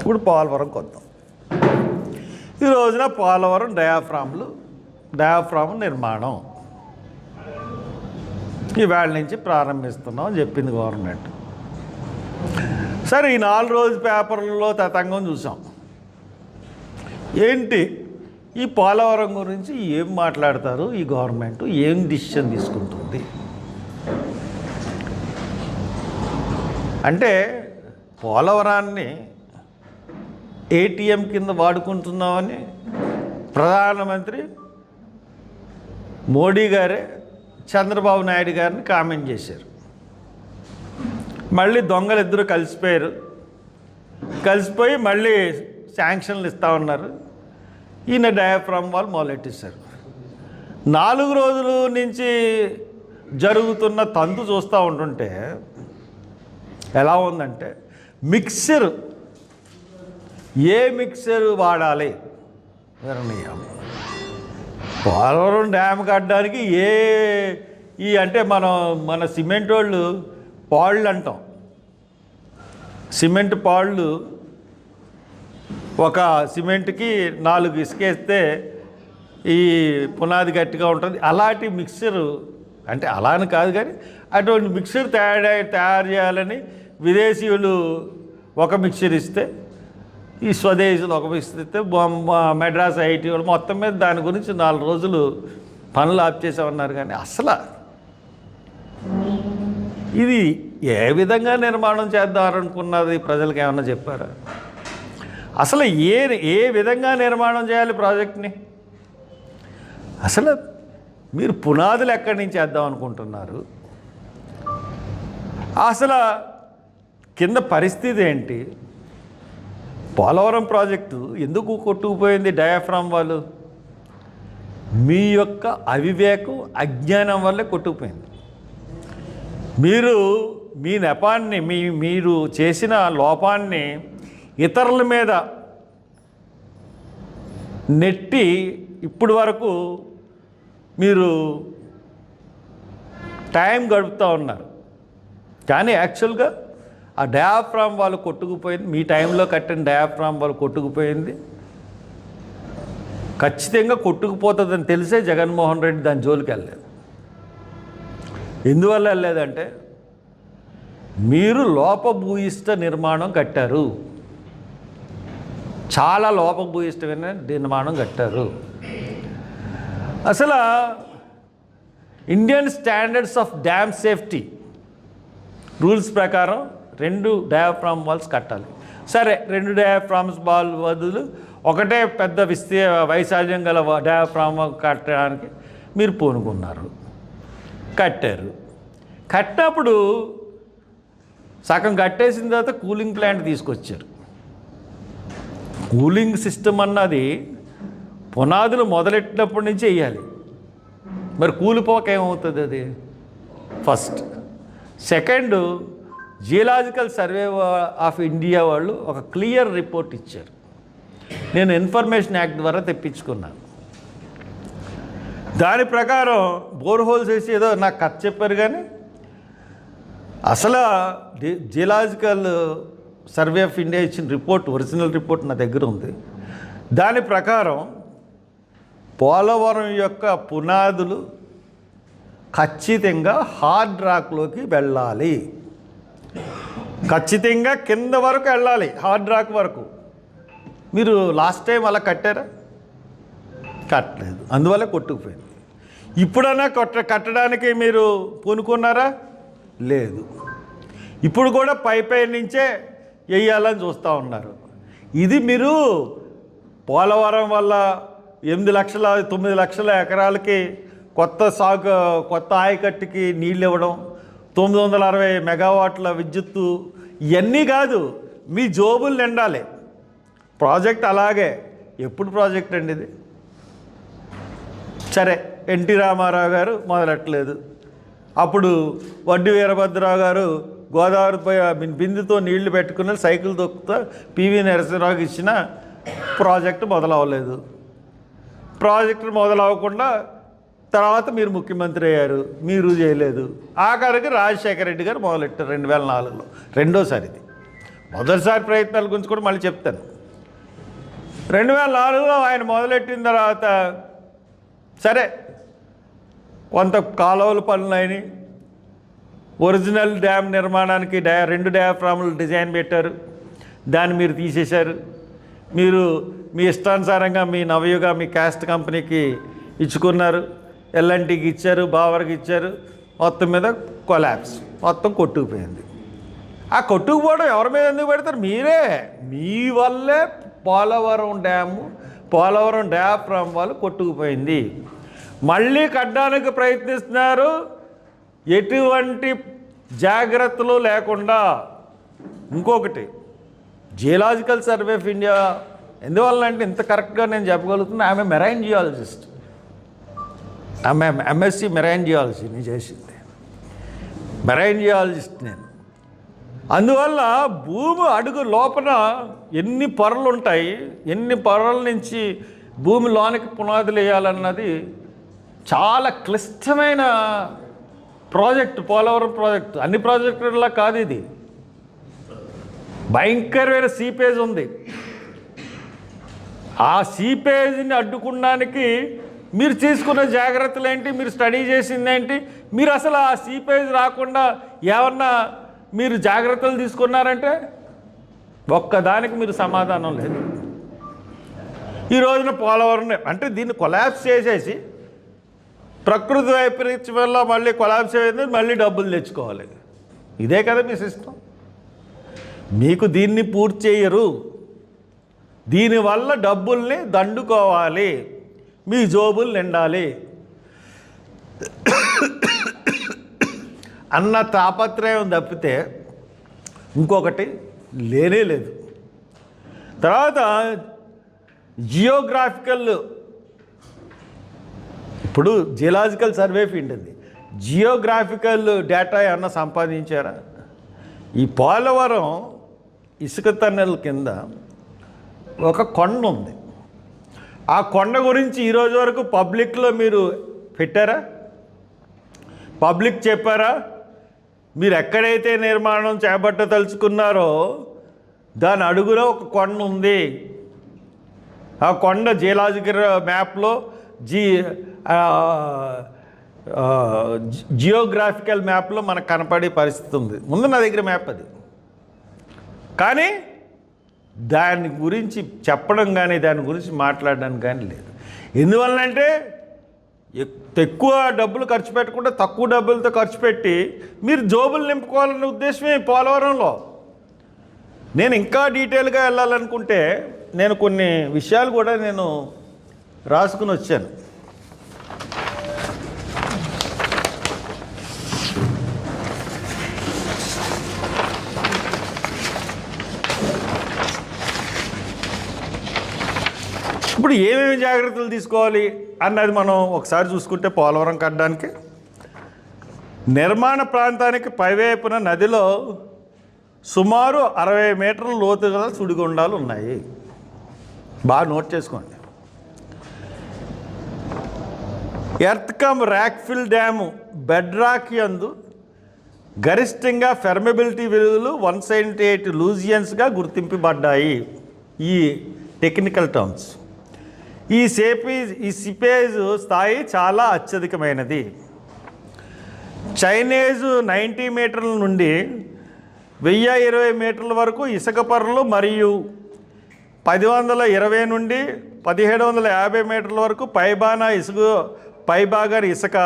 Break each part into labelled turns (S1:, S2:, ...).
S1: ఇప్పుడు పోలవరం కొద్దాం. ఈ రోజున పోలవరం డయాఫ్రామ్ నిర్మాణం ఈవేళ నుంచి ప్రారంభిస్తున్నాం అని చెప్పింది గవర్నమెంట్. సరే, ఈ 4 రోజు పేపర్లలో తతంగం చూసాం. ఏంటి ఈ పోలవరం గురించి ఏం మాట్లాడతారు, ఈ గవర్నమెంట్ ఏం డిసిషన్ తీసుకుంటుంది అంటే, పోలవరాన్ని ఏటీఎం కింద వాడుకుంటున్నామని ప్రధానమంత్రి మోడీ గారే చంద్రబాబు నాయుడు గారిని కామెంట్ చేశారు. మళ్ళీ దొంగలు ఇద్దరు కలిసిపోయి మళ్ళీ శాంక్షన్లు ఇస్తా ఉన్నారు. ఈయన డయాఫ్రామ్ వాళ్ళు మొదలెట్టేశారు. 4 రోజుల నుంచి జరుగుతున్న తంతు చూస్తూ ఉంటుంటే ఎలా ఉందంటే, ఏ మిక్సర్ వాడాలి నిర్ణయం. పోలవరం డ్యామ్ కట్టడానికి అంటే మన సిమెంట్ వాళ్ళు పాళ్ళు అంటాం. సిమెంట్ పాళ్ళు ఒక సిమెంట్కి 4 ఇసుకేస్తే ఈ పునాది గట్టిగా ఉంటుంది. అలాంటి మిక్సరు అంటే అలా అని కాదు, కానీ అటువంటి మిక్సర్ తయారు చేయాలని విదేశీయులు ఒక మిక్సర్ ఇస్తే, ఈ స్వదేశీయులు ఒక మిక్సర్ ఇస్తే మెడ్రాస్ ఐఐటి వాళ్ళు మొత్తం మీద దాని గురించి 4 రోజులు పనులు ఆఫ్ చేసామన్నారు. కానీ అసలు ఇది ఏ విధంగా నిర్మాణం చేద్దామనుకున్నది ప్రజలకు ఏమన్నా చెప్పారా? అసలు ఏ విధంగా నిర్మాణం చేయాలి ప్రాజెక్ట్ని? అసలు మీరు పునాదులు ఎక్కడి నుంచి వేద్దాం అనుకుంటున్నారు? అసలు కింద పరిస్థితి ఏంటి? పోలవరం ప్రాజెక్టు ఎందుకు కొట్టుకుపోయింది డయాఫ్రామ్ వాళ్ళు? మీ యొక్క అవివేకం, అజ్ఞానం వల్లే కొట్టుకుపోయింది. మీ నెపాన్ని, మీరు చేసిన లోపాన్ని ఇతరుల మీద నెట్టి ఇప్పటి వరకు మీరు టైం గడుపుతూ ఉన్నారు. కానీ యాక్చువల్గా ఆ డయాఫ్రామ్ వాళ్ళు కొట్టుకుపోయింది. మీ టైంలో కట్టిన డయాఫ్రామ్ వాళ్ళు కొట్టుకుపోయింది. ఖచ్చితంగా కొట్టుకుపోతుందని తెలిసే జగన్మోహన్ రెడ్డి దాని జోలికి వెళ్ళలేదు. ఎందువల్ల వెళ్ళలేదంటే, మీరు లోపభూయిష్ట నిర్మాణం కట్టారు, చాలా లోపభూయిష్టమైన నిర్మాణం కట్టారు. అసలు Indian standards of dam safety rules ప్రకారం 2 డయాఫ్రామ్ వాల్స్ కట్టాలి. సరే, 2 డయాఫ్రామ్స్ వాల్ బదులు ఒకటే పెద్ద వైశాల్యం గల డయాఫ్రామ్ కట్టడానికి మీరు పూనుకున్నారు, కట్టారు. కట్టినప్పుడు సగం కట్టేసిన తర్వాత కూలింగ్ ప్లాంట్ తీసుకొచ్చారు. కూలింగ్ సిస్టమ్ అన్నది పునాదులు మొదలెట్టినప్పటి నుంచి వేయాలి. మరి కూలిపోక ఏమవుతుంది అది? First. Second, geological survey of India వాళ్ళు ఒక క్లియర్ రిపోర్ట్ ఇచ్చారు. నేను ఇన్ఫర్మేషన్ యాక్ట్ ద్వారా తెప్పించుకున్నాను. దాని ప్రకారం బోర్హోల్స్ వేసి ఏదో నాకు కథ చెప్పారు, కానీ అసలు జియోలాజికల్ సర్వే ఆఫ్ ఇండియా ఇచ్చిన రిపోర్ట్, ఒరిజినల్ రిపోర్ట్ నా దగ్గర ఉంది. దాని ప్రకారం పోలవరం యొక్క పునాదులు ఖచ్చితంగా హార్డ్ రాక్లోకి వెళ్ళాలి. ఖచ్చితంగా కింద వరకు వెళ్ళాలి, హార్డ్ రాక్ వరకు. మీరు లాస్ట్ టైం అలా కట్టారా? కట్టలేదు, అందువల్ల కొట్టుకుపోయింది. ఇప్పుడైనా కట్టడానికి మీరు పూనుకున్నారా? లేదు. ఇప్పుడు కూడా పై నుంచే వేయాలని చూస్తూ ఉన్నారు. ఇది మీరు పోలవరం వల్ల 8 లక్షల 9 లక్షల ఎకరాలకి కొత్త ఆయకట్టుకి నీళ్ళు ఇవ్వడం, 960 మెగావాట్ల విద్యుత్తు, ఇవన్నీ కాదు, మీ జోబులు నిండాలి. ప్రాజెక్ట్ అలాగే. ఎప్పుడు ప్రాజెక్ట్ అండి ఇది? సరే, ఎన్టీ రామారావు గారు మొదలెట్టలేదు. అప్పుడు వడ్డీ వీరభద్రరావు గారు గోదావరిపై బిందుతో నీళ్లు పెట్టుకుని సైకిల్ తొక్కుతా పివి నరసింహరావుకి ఇచ్చిన ప్రాజెక్టు మొదలవ్వలేదు. ప్రాజెక్టు మొదలవ్వకుండా తర్వాత మీరు ముఖ్యమంత్రి అయ్యారు, మీరు చేయలేదు. ఆఖరికి రాజశేఖర రెడ్డి గారు మొదలెట్టారు 2004లో, రెండోసారి ఇది. మొదటిసారి ప్రయత్నాల గురించి కూడా మళ్ళీ చెప్తాను. 2004లో ఆయన మొదలెట్టిన తర్వాత సరే కొంత కాలువల పనులు అయినాయి. ఒరిజినల్ డ్యామ్ నిర్మాణానికి 2 డయాఫ్రాములు డిజైన్ పెట్టారు, దాన్ని మీరు తీసేశారు. మీరు మీ ఇష్టానుసారంగా మీ నవయుగ మీ క్యాస్ట్ కంపెనీకి ఇచ్చుకున్నారు, ఎల్ఎన్టీకి ఇచ్చారు, బావర్కి ఇచ్చారు. మొత్తం మీద కొలాప్స్, మొత్తం కొట్టుకుపోయింది. ఆ కొట్టుకుపోవడం ఎవరి మీద ఎందుకు పెడతారు? మీరే. మీ వల్లే పోలవరం డయాఫ్రామ్ వాళ్ళు కొట్టుకుపోయింది. మళ్ళీ కట్టడానికి ప్రయత్నిస్తున్నారు ఎటువంటి జాగ్రత్తలు లేకుండా. ఇంకొకటి, జియోలాజికల్ సర్వే ఆఫ్ ఇండియా ఎందువల్ల అంటే ఇంత కరెక్ట్గా నేను చెప్పగలుగుతున్నా, ఆమె మెరైన్ జియాలజిస్ట్, ఆమె ఎంఎస్సి మెరైన్ జియాలజీ నేను చేసింది, మెరైన్ జియాలజిస్ట్ నేను. అందువల్ల భూమి అడుగు లోపల ఎన్ని పొరలు ఉంటాయి, ఎన్ని పొరల నుంచి భూమి లోనికి పునాదులు వేయాలన్నది చాలా క్లిష్టమైన ప్రాజెక్టు. పోలవరం ప్రాజెక్టు అన్ని ప్రాజెక్టులా కాదు, ఇది భయంకరమైన సీపేజ్ ఉంది. ఆ సీపేజ్ని అడ్డుకోవడానికి మీరు తీసుకున్న జాగ్రత్తలు ఏంటి, మీరు స్టడీ చేసింది ఏంటి, మీరు అసలు ఆ సీపేజ్ రాకుండా ఏమన్నా మీరు జాగ్రత్తలు తీసుకున్నారంటే ఒక్కదానికి మీరు సమాధానం లేదు. ఈ రోజున పోలవరం అంటే దీన్ని కొలాప్స్ చేసేసి ప్రకృతి వైపరీత్యం వల్ల మళ్ళీ కొలాప్స్ అయ్యింది, మళ్ళీ డబ్బులు తెచ్చుకోవాలి. ఇదే కదా మీ సిస్టం. మీకు దీన్ని పూర్తి చేయరు, దీనివల్ల డబ్బుల్ని దండుకోవాలి, మీ జోబులు నిండాలి అన్న తాపత్రయం తప్పితే ఇంకొకటి లేనే లేదు. తర్వాత జియోగ్రాఫికల్, ఇప్పుడు జియోలాజికల్ సర్వే ఫీల్డ్ ఉంది, జియోగ్రాఫికల్ డేటా ఏమన్నా సంపాదించారా? ఈ పోలవరం ఇసుక టన్నెల్ కింద ఒక కొండ ఉంది. ఆ కొండ గురించి ఈరోజు వరకు పబ్లిక్లో మీరు పెట్టారా? పబ్లిక్ చెప్పారా? మీరు ఎక్కడైతే నిర్మాణం చేపట్టదలుచుకున్నారో దాని అడుగులో ఒక కొండ ఉంది. ఆ కొండ జియోలాజికల్ మ్యాప్లో జియోగ్రాఫికల్ మ్యాప్లో మనకు కనపడే పరిస్థితి ఉంది. ముందు నా దగ్గర మ్యాప్ అది, కానీ దాని గురించి చెప్పడం కానీ దాని గురించి మాట్లాడడానికి కానీ లేదు. ఎందువల్లంటే ఎక్కువ డబ్బులు ఖర్చు పెట్టకుండా తక్కువ డబ్బులతో ఖర్చు పెట్టి మీరు జోబులు నింపుకోవాలనే ఉద్దేశమే పోలవరంలో. నేను ఇంకా డీటెయిల్గా వెళ్ళాలనుకుంటే నేను కొన్ని విషయాలు కూడా నేను రాసుకుని వచ్చాను. ఇప్పుడు ఏమేమి జాగ్రత్తలు తీసుకోవాలి అన్నది మనం ఒకసారి చూసుకుంటే, పోలవరం కట్టడానికి నిర్మాణ ప్రాంతానికి పైవైపున నదిలో సుమారు 60 మీటర్ల లోతు గల సుడిగుండాలు ఉన్నాయి. బాగా నోట్ చేసుకోండి. Earth cum rockfill dam bed rock యందు గరిష్టంగా ఫెర్మబిలిటీ విలువలు 178 లూజియన్స్గా గుర్తింపబడ్డాయి. ఈ టెక్నికల్ టర్మ్స్. ఈ సిపేజ్ స్థాయి చాలా అత్యధికమైనది. చైనేజ్ 90 మీటర్ల నుండి 1020 మీటర్ల వరకు ఇసుక పొరలు మరియు 1020 నుండి 1750 మీటర్ల వరకు పైభాగాన ఇసుక,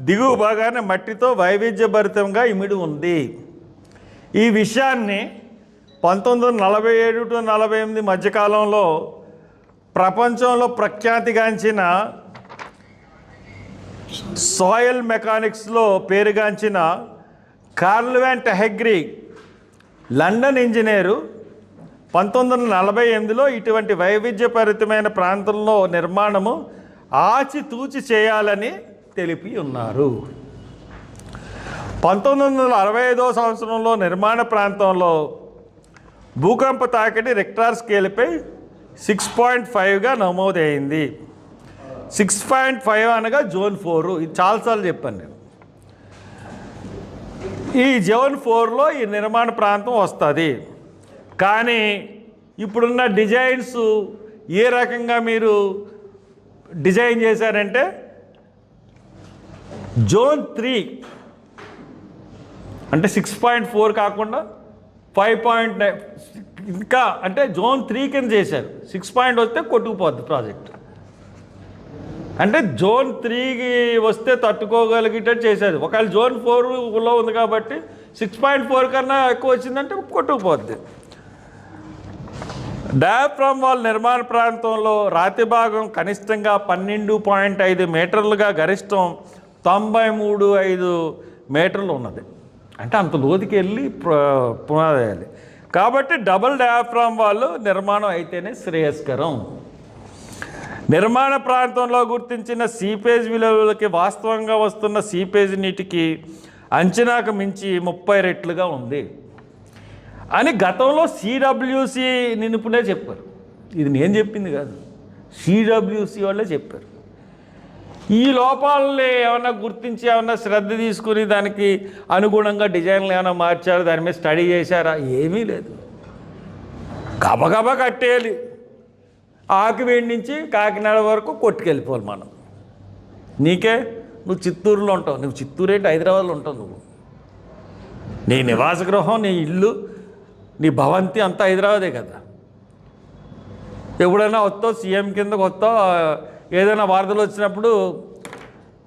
S1: దిగువ భాగాన మట్టితో వైవిధ్యభరితంగా ఇమిడి ఉంది. ఈ విషయాన్ని 1947 టు 48 మధ్యకాలంలో ప్రపంచంలో ప్రఖ్యాతిగాంచిన సాయిల్ మెకానిక్స్లో పేరుగాంచిన కార్ల్ వ్యాన్ టెహెగ్రీ లండన్ ఇంజనీరు 1948లో ఇటువంటి వైవిధ్యభరితమైన ప్రాంతంలో నిర్మాణము ఆచితూచి చేయాలని తెలిపి ఉన్నారు. 1965వ సంవత్సరంలో నిర్మాణ ప్రాంతంలో భూకంప తాకిడి రిక్టార్ స్కేల్పై 6.5గా నమోదైంది. 6.5 అనగా జోన్ 4. ఇది చాలాసార్లు చెప్పాను నేను. ఈ జోన్ 4లో ఈ నిర్మాణ ప్రాంతం వస్తుంది. కానీ ఇప్పుడున్న డిజైన్స్ ఏ రకంగా మీరు డిజైన్ చేశారంటే జోన్ 3 అంటే 6.4 కాకుండా 5.9 ఇంకా అంటే జోన్ 3 కింద చేశారు. 6 పాయింట్ వస్తే కొట్టుకుపోద్ది ప్రాజెక్ట్. అంటే జోన్ 3కి వస్తే తట్టుకోగలిగేటట్టు చేశారు. ఒకవేళ జోన్ 4లో ఉంది కాబట్టి 6.4 కన్నా ఎక్కువ వచ్చిందంటే కొట్టుకుపోద్ది. డయాఫ్రామ్ వాల్ నిర్మాణ ప్రాంతంలో రాతి భాగం కనిష్టంగా 12.5 మీటర్లుగా గరిష్టం 93.5 మీటర్లు ఉన్నది. అంటే అంత లోతుకి వెళ్ళి పునాది వేయాలి. కాబట్టి డబుల్ డయాఫ్రామ్ వాల్ నిర్మాణం అయితేనే శ్రేయస్కరం. నిర్మాణ ప్రాంతంలో గుర్తించిన సీపేజ్ విలువలకి వాస్తవంగా వస్తున్న సీపేజ్ నీటికి అంచనాకు మించి 30 రెట్లుగా ఉంది అని గతంలో సిడబ్ల్యూసి నిపుణులే చెప్పారు. ఇది నేను చెప్పింది కాదు, సిడబ్ల్యూసి వాళ్ళే చెప్పారు. ఈ లోపాలని ఏమన్నా గుర్తించి ఏమన్నా శ్రద్ధ తీసుకుని దానికి అనుగుణంగా డిజైన్లు ఏమైనా మార్చారు, దాని మీద స్టడీ చేశారా? ఏమీ లేదు. గబగబా కట్టేయాలి. ఆకివేడి నుంచి కాకినాడ వరకు కొట్టుకెళ్ళిపోవాలి మనం. నీకే నువ్వు చిత్తూరులో ఉంటావు, నువ్వు చిత్తూరు ఏంటి హైదరాబాద్లో ఉంటావు. నువ్వు నీ నివాస గృహం, నీ ఇల్లు, నీ భవంతి అంతా హైదరాబాదే కదా. ఎప్పుడైనా వస్తావు, సీఎం కిందకు వస్తావు, ఏదైనా వార్తలు వచ్చినప్పుడు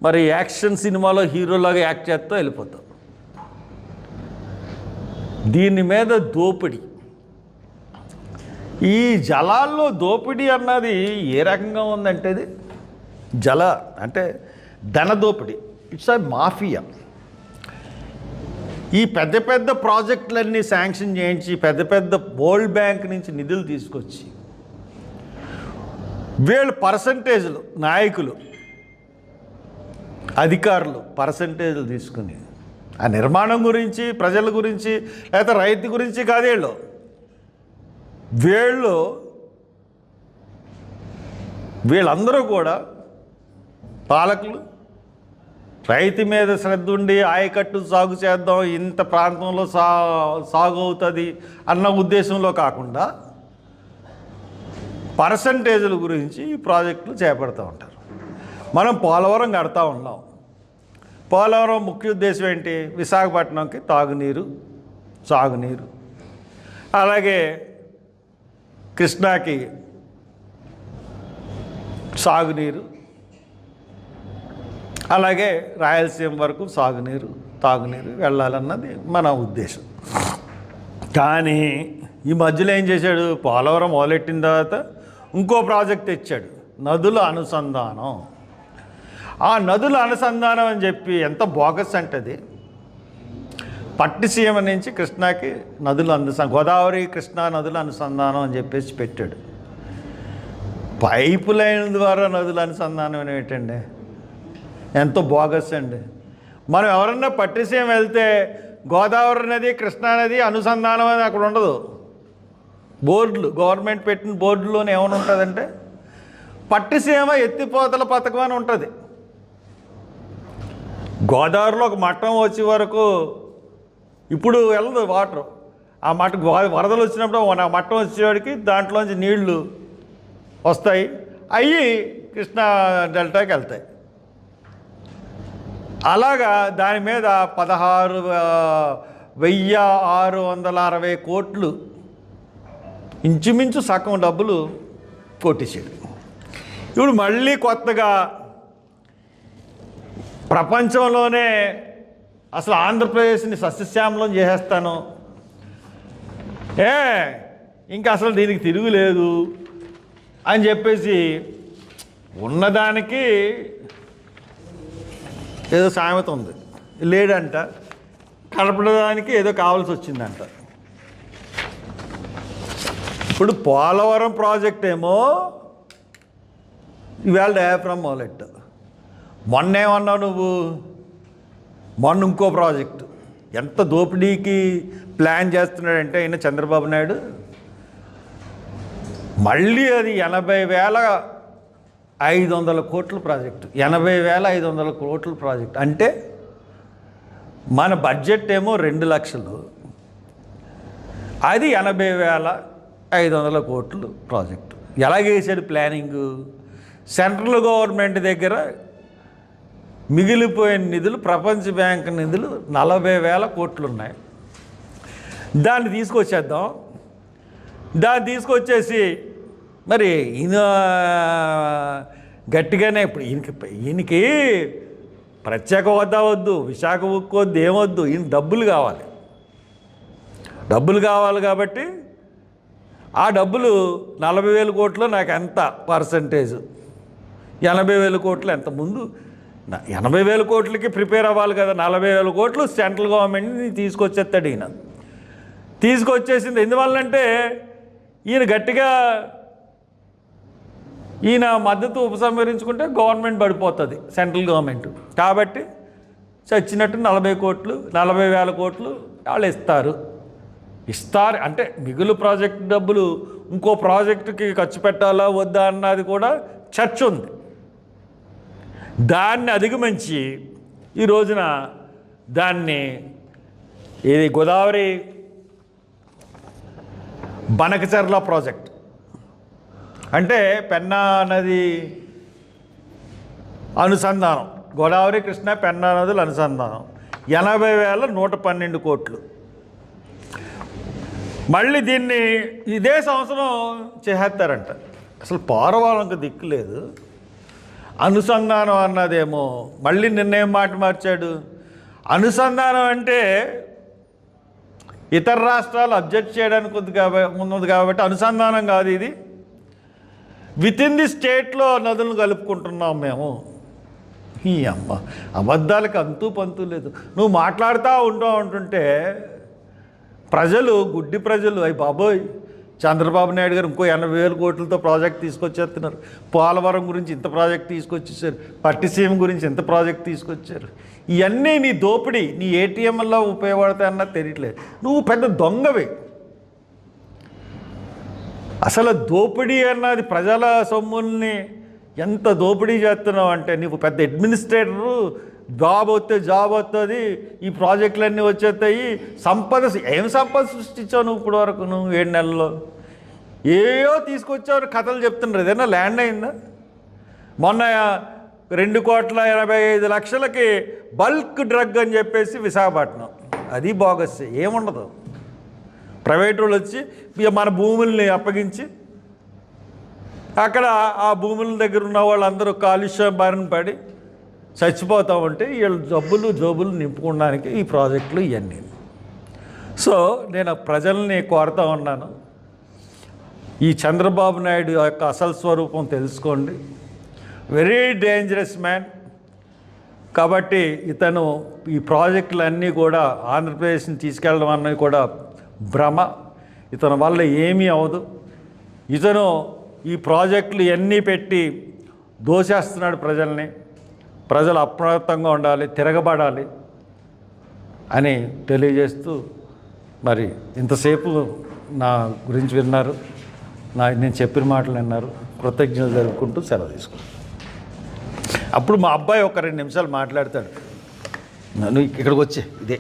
S1: మరి యాక్షన్ సినిమాలో హీరోలాగా యాక్ట్ చేస్తావు, వెళ్ళిపోతావు. దీని మీద దోపిడీ, ఈ జలాల్లో దోపిడీ అన్నది ఏ రకంగా ఉందంటే ఇది అంటే ధన దోపిడీ. It's a mafia. ఈ పెద్ద పెద్ద ప్రాజెక్టులన్నీ శాంక్షన్ చేయించి పెద్ద పెద్ద వరల్డ్ బ్యాంక్ నుంచి నిధులు తీసుకొచ్చి వీళ్ళు పర్సంటేజ్లు, నాయకులు, అధికారులు పర్సంటేజ్లు తీసుకుని ఆ నిర్మాణం గురించి, ప్రజల గురించి, లేకపోతే రైతు గురించి కాదు, వీళ్ళందరూ కూడా పాలకులు రైతు మీద శ్రద్ధ ఉండి ఆయకట్టు సాగు చేద్దాం, ఇంత ప్రాంతంలో సాగు అవుతుంది అన్న ఉద్దేశంలో కాకుండా పర్సంటేజ్ల గురించి ఈ ప్రాజెక్టులు చేపడుతూ ఉంటారు. మనం పోలవరం కడతా ఉన్నాం. పోలవరం ముఖ్య ఉద్దేశం ఏంటి? విశాఖపట్నంకి తాగునీరు, సాగునీరు, అలాగే కృష్ణాకి సాగునీరు, అలాగే రాయలసీమ వరకు సాగునీరు, తాగునీరు వెళ్ళాలన్నది మన ఉద్దేశం. కానీ ఈ మధ్యలో ఏం చేశాడు? పోలవరం మొదలెట్టిన తర్వాత ఇంకో ప్రాజెక్ట్ తెచ్చాడు, నదుల అనుసంధానం. ఆ నదుల అనుసంధానం అని చెప్పి ఎంత బోగస్ అంటే పట్టిసీమ నుంచి కృష్ణాకి నదుల గోదావరి కృష్ణా నదుల అనుసంధానం అని చెప్పేసి పెట్టాడు. పైపు లైన్ ద్వారా నదుల అనుసంధానం ఏంటండి? ఎంతో బోగస్ అండి. మనం ఎవరన్నా పట్టిసీమ వెళ్తే గోదావరి నది, కృష్ణా నది అనుసంధానం అని అక్కడ ఉండదు. బోర్డులు, గవర్నమెంట్ పెట్టిన బోర్డులోనే ఏమైనా ఉంటుందంటే పట్టిసీమ ఎత్తిపోతల పథకం అని ఉంటుంది. గోదావరిలో ఒక మట్టం వచ్చే వరకు ఇప్పుడు వెళ్ళదు వాటర్. ఆ వరదలు వచ్చినప్పుడు ఆ మట్టం వచ్చేవాడికి దాంట్లోంచి నీళ్లు వస్తాయి, అవి కృష్ణా డెల్టాకి వెళ్తాయి. అలాగా దాని మీద 16,660 కోట్లు, ఇంచుమించు సగం డబ్బులు కొట్టేసాడు. ఇప్పుడు మళ్ళీ కొత్తగా ప్రపంచంలోనే అసలు ఆంధ్రప్రదేశ్ని సస్యశ్యామలం చేసేస్తాను, ఇంకా అసలు దీనికి తిరుగులేదు అని చెప్పేసి ఉన్నదానికి ఏదో సామెత ఉంది, లేడంట, కలపడానికి ఏదో కావాల్సి వచ్చిందంట. ఇప్పుడు పోలవరం ప్రాజెక్ట్ ఏమో ఈవేళ డయాఫ్రామ్ మొదలెట్టు. మొన్నేమన్నావు నువ్వు? మొన్న ఇంకో ప్రాజెక్టు ఎంత దోపిడీకి ప్లాన్ చేస్తున్నాడంటే ఈయన చంద్రబాబు నాయుడు, మళ్ళీ అది 80,500 కోట్ల ప్రాజెక్టు. 80,500 కోట్ల ప్రాజెక్టు అంటే మన బడ్జెట్ ఏమో 2 లక్షలు, అది 80,500 కోట్లు ప్రాజెక్టు. ఎలాగేసాడు ప్లానింగు? సెంట్రల్ గవర్నమెంట్ దగ్గర మిగిలిపోయిన నిధులు, ప్రపంచ బ్యాంక్ నిధులు 40,000 కోట్లు ఉన్నాయి. దాన్ని తీసుకొచ్చేద్దాం. దాన్ని తీసుకొచ్చేసి మరి ఈయన గట్టిగానే ఇప్పుడు ఈయనకి ప్రత్యేక హోదా వద్దు, విశాఖ ఉక్కు వద్దు, ఏమొద్దు, ఈయన డబ్బులు కావాలి. డబ్బులు కావాలి కాబట్టి ఆ డబ్బులు 40,000 కోట్లు నాకు ఎంత పర్సంటేజ్, 80,000 కోట్లు ఎంత ముందు 80,000 కోట్లకి ప్రిపేర్ అవ్వాలి కదా. 40,000 కోట్లు సెంట్రల్ గవర్నమెంట్ని తీసుకొచ్చేస్తాడు ఈయన. తీసుకొచ్చేసింది ఎందువల్లంటే ఈయన గట్టిగా ఈయన మద్దతు ఉపసంహరించుకుంటే గవర్నమెంట్ పడిపోతుంది, సెంట్రల్ గవర్నమెంట్. కాబట్టి చచ్చినట్టు 40,000 కోట్లు వాళ్ళు ఇస్తారు అంటే మిగులు ప్రాజెక్టు డబ్బులు ఇంకో ప్రాజెక్టుకి ఖర్చు పెట్టాలా వద్దా అన్నది కూడా చర్చ ఉంది. దాన్ని అధిగమించి ఈ రోజున దాన్ని ఇది గోదావరి బనకచెర్ల ప్రాజెక్ట్ అంటే పెన్నా నది అనుసంధానం, గోదావరి కృష్ణ పెన్నా నదుల అనుసంధానం 80,112 కోట్లు. మళ్ళీ దీన్ని ఇదే సంవత్సరం చేసేస్తారంట. అసలు పోరవాళ్ళకి దిక్కు లేదు. అనుసంధానం అన్నదేమో మళ్ళీ నిన్నేం మాట మార్చాడు. అనుసంధానం అంటే ఇతర రాష్ట్రాలు అబ్జెక్ట్ చేయడానికి ఉన్నది కాబట్టి అనుసంధానం కాదు, ఇది వితిన్ ది స్టేట్లో నదులను కలుపుకుంటున్నాం మేము. ఈ అమ్మ అబద్ధాలకు అంతూ పంతూ లేదు. నువ్వు మాట్లాడుతూ ఉంటుంటే ప్రజలు, గుడ్డి ప్రజలు, అయ్యి బాబోయ్ చంద్రబాబు నాయుడు గారు ఇంకో 80,000 కోట్లతో ప్రాజెక్ట్ తీసుకొచ్చేస్తున్నారు, పోలవరం గురించి ఇంత ప్రాజెక్ట్ తీసుకొచ్చేసారు, పట్టిసీమ గురించి ఇంత ప్రాజెక్ట్ తీసుకొచ్చారు. ఇవన్నీ నీ దోపిడీ, నీ ఏటీఎంల్లో ఉపయోగపడతాయన్నది తెలియట్లేదు. నువ్వు పెద్ద దొంగవే. అసలు దోపిడీ అన్నది ప్రజల సొమ్ముల్ని ఎంత దోపిడీ చేస్తున్నావు అంటే నీకు పెద్ద అడ్మినిస్ట్రేటరు, జాబ్ వస్తుంది, ఈ ప్రాజెక్టులన్నీ వచ్చేస్తాయి, ఏం సంపద సృష్టించావు నువ్వు ఇప్పుడు వరకు? నువ్వు 7 నెలల్లో ఏయో తీసుకొచ్చావు, కథలు చెప్తున్నారు. ఏదైనా ల్యాండ్ అయిందా? మొన్న 2,85,00,000కి బల్క్ డ్రగ్ అని చెప్పేసి విశాఖపట్నం, అది బోగస్, ఏముండదు. ప్రైవేట్ వాళ్ళు వచ్చి మన భూముల్ని అప్పగించి అక్కడ ఆ భూముల దగ్గర ఉన్న వాళ్ళందరూ కాలుష్యం బారిన పడి చచ్చిపోతామంటే వీళ్ళు జబ్బులు నింపుకోవడానికి ఈ ప్రాజెక్టులు ఇవన్నీ. సో నేను ప్రజల్ని కోరుతా ఉన్నాను, ఈ చంద్రబాబు నాయుడు యొక్క అసలు స్వరూపం తెలుసుకోండి. Very dangerous man. కాబట్టి ఇతను ఈ ప్రాజెక్టులన్నీ కూడా ఆంధ్రప్రదేశ్ని తీసుకెళ్ళడం అన్నది కూడా భ్రమ. ఇతని వల్ల ఏమీ అవ్వదు. ఇతను ఈ ప్రాజెక్టులు ఇవన్నీ పెట్టి దోసేస్తున్నాడు ప్రజల్ని. ప్రజలు అప్రమత్తంగా ఉండాలి, తిరగబడాలి అని తెలియజేస్తూ, మరి ఇంతసేపు నా గురించి విన్నారు, నేను చెప్పిన మాటలు విన్నారు. కృతజ్ఞతలు జరుపుకుంటూ సెలవు తీసుకుంటాను. అప్పుడు మా అబ్బాయి ఒక 2 నిమిషాలు మాట్లాడతాడు. నువ్వు ఇక్కడికి వచ్చే ఇదే